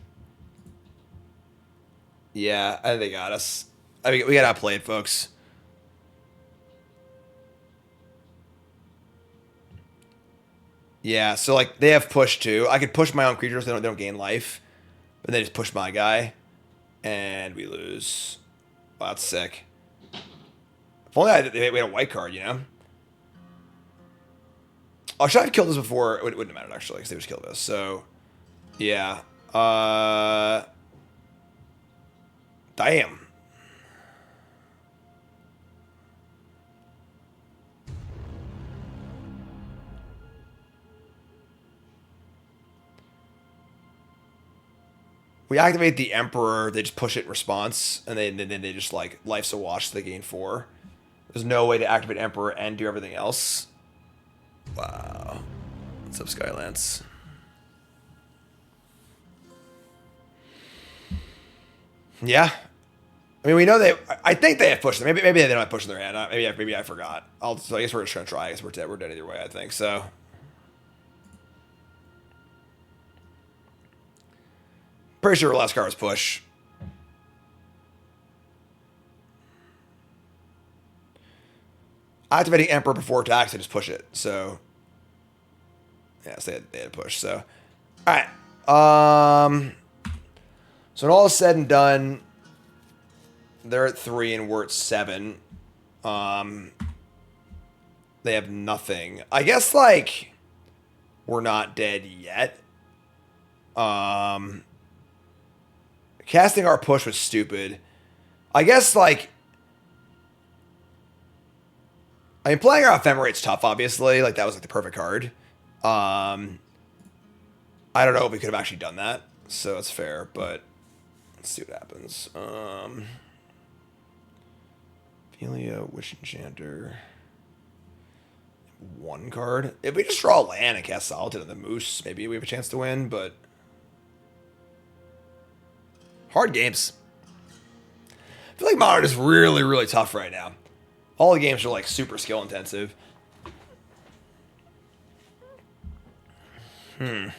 Yeah, I think they got us. I mean, we got outplayed, folks. Yeah, so like they have push too. I could push my own creatures; they don't gain life, but they just push my guy, and we lose. Wow, that's sick. If only we had a white card, you know. Oh, should I have killed this before? It wouldn't have mattered actually, because they just killed us. So, yeah. Damn. We activate the Emperor, they just push it in response, and then they just, like, life's a wash, so they gain 4. There's no way to activate Emperor and do everything else. Wow. What's up, Skylance? Yeah. I mean, we know they... I think they have pushed them. Maybe they don't have push in their hand. Maybe I forgot. So I guess we're just going to try. I guess we're dead either way, I think, so... Pretty sure last card was push. Activating Emperor before attacks, they just push it. So, yeah, so they had to push. So, all right. So when all is said and done, they're at 3 and we're at 7. They have nothing. I guess like we're not dead yet. Casting our push was stupid. I guess, like... I mean, playing our Ephemerate's tough, obviously. Like, that was, like, the perfect card. I don't know if we could have actually done that. So, that's fair, but... Let's see what happens. Phelia, Witch Enchanter... 1 card. If we just draw a land and cast Solitude on the Moose, maybe we have a chance to win, but... Hard games. I feel like Modern is really, really tough right now. All the games are like super skill intensive. I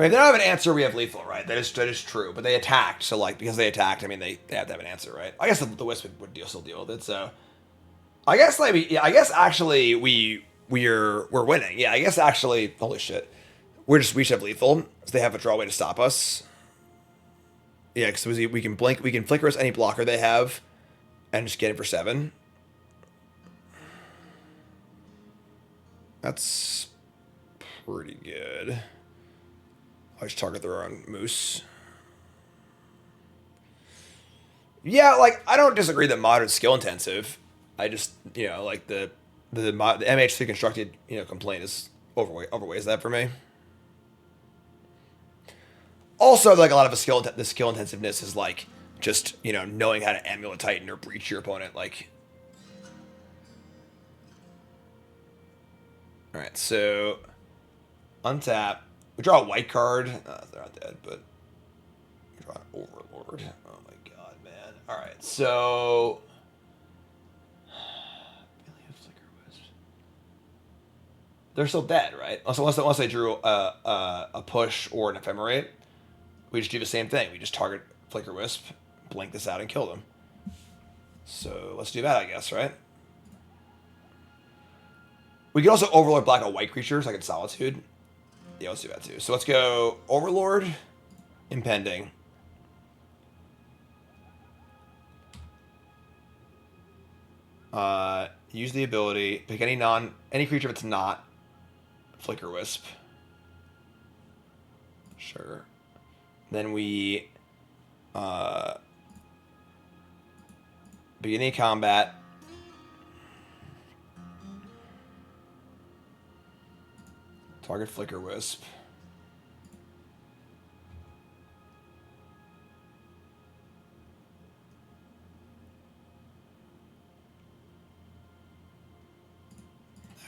mean, if they don't have an answer, we have lethal, right? That is true. But they attacked, so like because they attacked, I mean they have to have an answer, right? I guess the Wisp would still deal with it. So I guess like I guess actually we're winning. Yeah, I guess actually holy shit, we should have lethal. So they have a draw way to stop us. Yeah, because we can blink, we can Flickerwisp any blocker they have, and just get it for 7. That's pretty good. I just target their own Moose. Yeah, like, I don't disagree that Modern's skill intensive. I just, you know, like, the MH3 constructed, you know, complaint is overweighs that for me. Also, like, a lot of the skill intensiveness is, like, just, you know, knowing how to Amulet Titan or breach your opponent, like... Alright, so... Untap. We draw a white card. They're not dead, but we draw an Overlord. Oh my god, man. Alright, so they're still dead, right? Unless they drew a push or an Ephemerate. We just do the same thing. We just target Flickerwisp, blink this out, and kill them. So let's do that, I guess, right? We can also Overlord black or white creatures, like in Solitude. Yeah, let's do that too. So let's go Overlord, Impending. Use the ability, pick any creature that's not Flickerwisp. Sure. Then we beginning combat. Target Flickerwisp.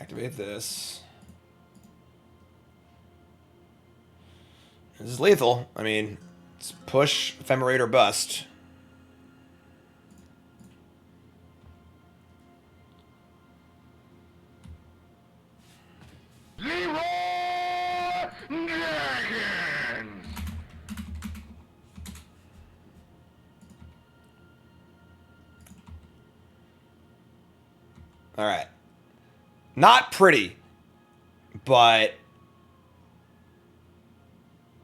Activate this. This is lethal. I mean, it's push, Ephemerate, or bust. All right. Not pretty, but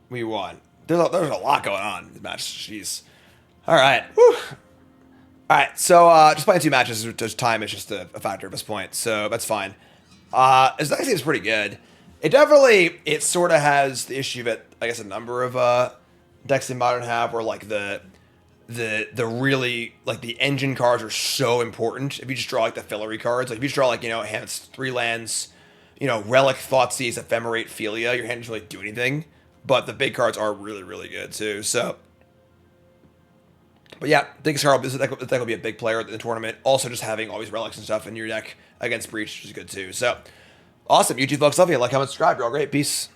we won. There's a lot going on in this match. Jeez. All right. Whew. All right. So just playing 2 matches, just time is just a factor at this point. So that's fine. His deck seems pretty good. It sort of has the issue that I guess a number of decks in Modern have, where like the really like the engine cards are so important. If you just draw like the fillery cards, like if you just draw like hand's 3 lands, Relic, Thoughtseize, Ephemerate, Phelia, your hand doesn't really do anything. But the big cards are really, really good too. So, but yeah, this deck will be a big player in the tournament. Also, just having all these relics and stuff in your deck against Breach is good too. So, awesome. YouTube folks, love you. Like, comment, subscribe. You're all great. Peace.